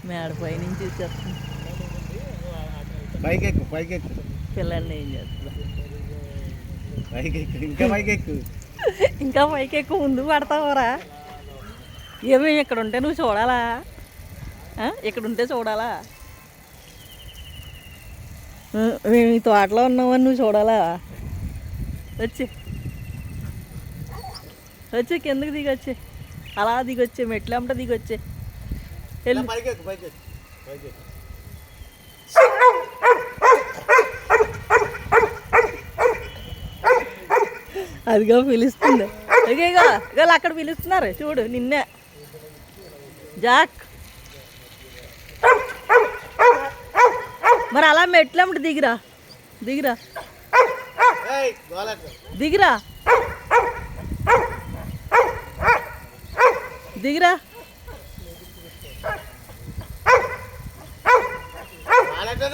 మేడపై నుంచి చూసేస్తాను. పైకెక్కు పిల్లల్ని ఏం చేస్తా, ఇంకా పైకెక్కు ముందు పడతావరా. ఏమేమి ఇక్కడ ఉంటే నువ్వు చూడాలా, ఇక్కడ ఉంటే చూడాలా. మేము ఈ తోటలో ఉన్నామని నువ్వు చూడాలా. వచ్చి కిందకి దిగొచ్చే, అలా దిగొచ్చే, మెట్లు అమ్మట దిగొచ్చే. వెళ్ళి అదిగో పిలుస్తుంది. ఇగో అక్కడ పిలుస్తున్నారు చూడు నిన్నే. జాక్ మరి అలా మెట్లు అమ్మట దిగిరా దిగిరా దిగిరా దిగిరా. అలాంటి